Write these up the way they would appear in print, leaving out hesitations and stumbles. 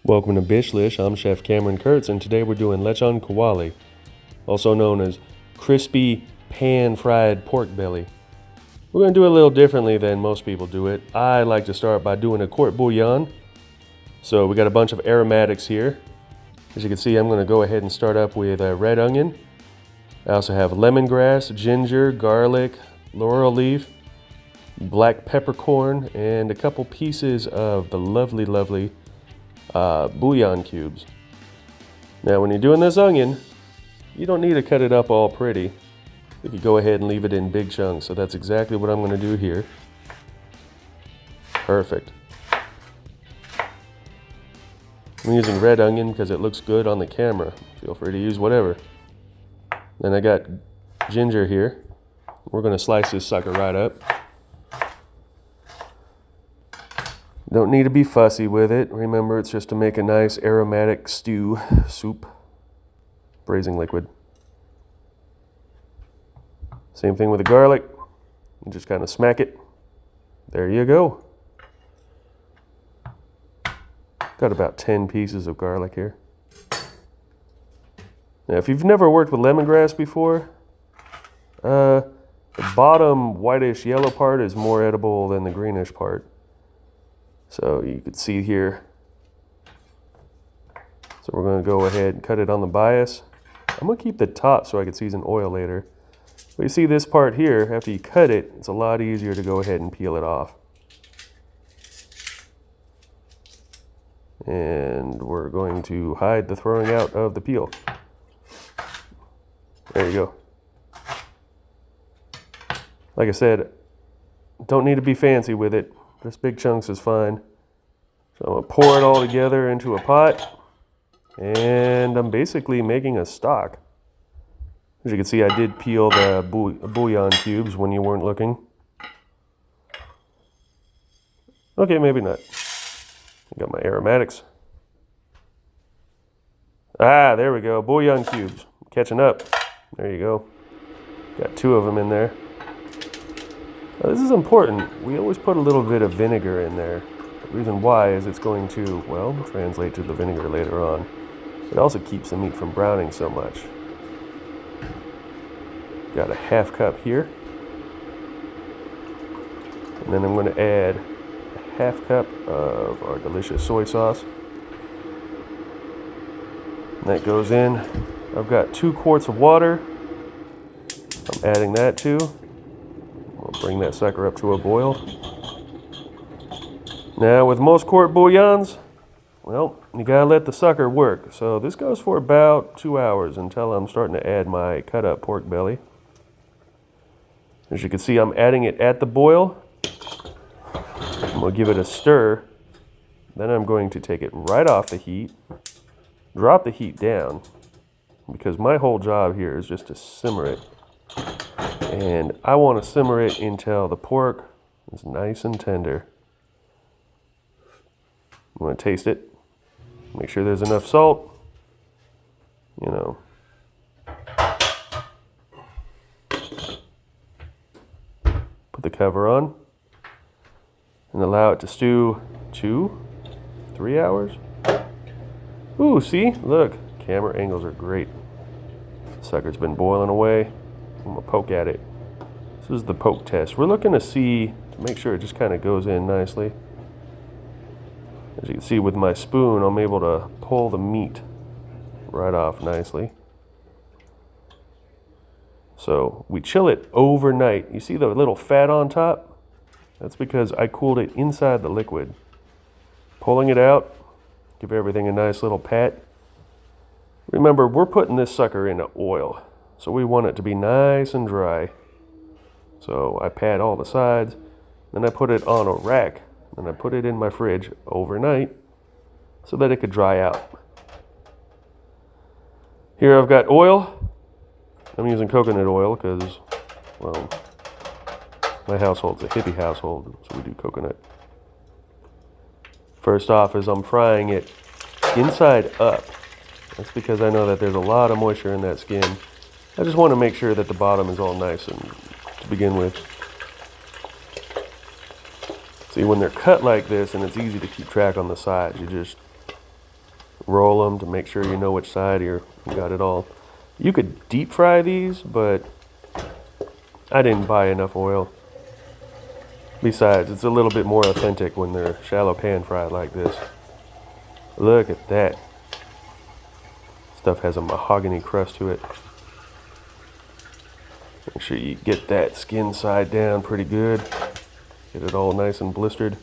Welcome to Bislish. I'm Chef Cameron Kurtz, and today we're doing Lechon Kawali, also known as crispy pan-fried pork belly. We're going to do it a little differently than most people do it. I like to start by doing a quart bouillon. So we got a bunch of aromatics here. As you can see, I'm going to go ahead and start up with a red onion. I also have lemongrass, ginger, garlic, laurel leaf, black peppercorn, and a couple pieces of the lovely bullion cubes. Now when you're doing this onion, you don't need to cut it up all pretty. You can go ahead and leave it in big chunks, so that's exactly what I'm going to do here. Perfect. I'm using red onion because it looks good on the camera. Feel free to use whatever. Then I got ginger here. We're going to slice this sucker right up. Don't need to be fussy with it. Remember, it's just to make a nice aromatic soup, braising liquid. Same thing with the garlic. You just kind of smack it. There you go. Got about 10 pieces of garlic here. Now, if you've never worked with lemongrass before, the bottom whitish yellow part is more edible than the greenish part. So you can see here. So we're going to go ahead and cut it on the bias. I'm going to keep the top so I can season oil later. But you see this part here, after you cut it, it's a lot easier to go ahead and peel it off. And we're going to hide the throwing out of the peel. There you go. Like I said, don't need to be fancy with it. Just big chunks is fine. So I'm going to pour it all together into a pot. And I'm basically making a stock. As you can see, I did peel the bouillon cubes when you weren't looking. Okay, maybe not. I got my aromatics. Ah, there we go. Bouillon cubes. Catching up. There you go. Got 2 of them in there. Now, this is important. We always put a little bit of vinegar in there. The reason why is it's going to, well, translate to the vinegar later on. It also keeps the meat from browning so much. Got a ½ cup here. And then I'm going to add a ½ cup of our delicious soy sauce. And that goes in. I've got 2 quarts of water. I'm adding that too. We'll bring that sucker up to a boil. Now with most quart bouillons, well, you gotta let the sucker work. So this goes for about 2 hours until I'm starting to add my cut up pork belly. As you can see, I'm adding it at the boil. I'm gonna give it a stir. Then I'm going to take it right off the heat, drop the heat down, because my whole job here is just to simmer it. And I want to simmer it until the pork is nice and tender. I'm going to taste it. Make sure there's enough salt. You know. Put the cover on. And allow it to stew 2-3 hours. Ooh, see? Look. Camera angles are great. The sucker's been boiling away. I'm going to poke at it. This is the poke test. We're looking to see, to make sure it just kind of goes in nicely. As you can see with my spoon, I'm able to pull the meat right off nicely. So we chill it overnight. You see the little fat on top? That's because I cooled it inside the liquid. Pulling it out, give everything a nice little pat. Remember, we're putting this sucker into oil, so we want it to be nice and dry. So I pat all the sides, then I put it on a rack, and I put it in my fridge overnight so that it could dry out. Here I've got oil. I'm using coconut oil because, well, my household's a hippie household, so we do coconut. First off, as I'm frying it inside up, that's because I know that there's a lot of moisture in that skin. I just want to make sure that the bottom is all nice and to begin with. See, when they're cut like this and it's easy to keep track on the sides, you just roll them to make sure you know which side you got it all. You could deep fry these, but I didn't buy enough oil. Besides, it's a little bit more authentic when they're shallow pan fried like this. Look at that. Stuff has a mahogany crust to it. Make sure you get that skin side down pretty good. Get it all nice and blistered.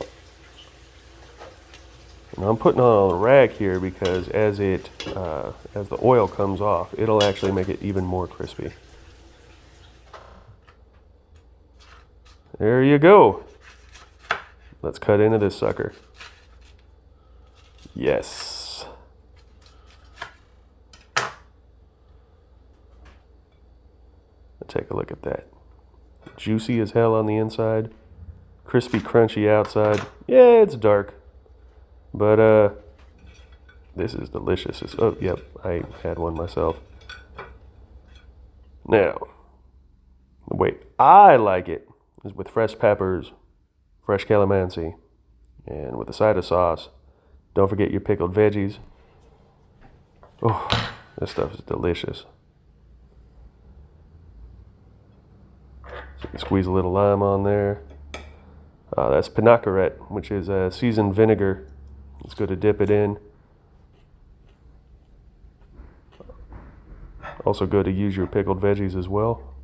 And I'm putting on a rag here because as the oil comes off, it'll actually make it even more crispy. There you go. Let's cut into this sucker. Yes. Take a look at that. Juicy as hell on the inside. Crispy, crunchy outside. Yeah, it's dark. But, this is delicious. Oh, yep, I had one myself. Now, the way I like it is with fresh peppers, fresh calamansi, and with a side of sauce. Don't forget your pickled veggies. Oh, this stuff is delicious. So you can squeeze a little lime on there. That's Refrigerate, which is seasoned vinegar. It's good to dip it in. Also good to use your pickled veggies as well.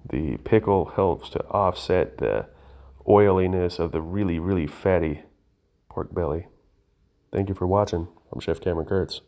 The pickle helps to offset the oiliness of the really, really fatty pork belly. Thank you for watching. I'm Chef Cameron Kurtz.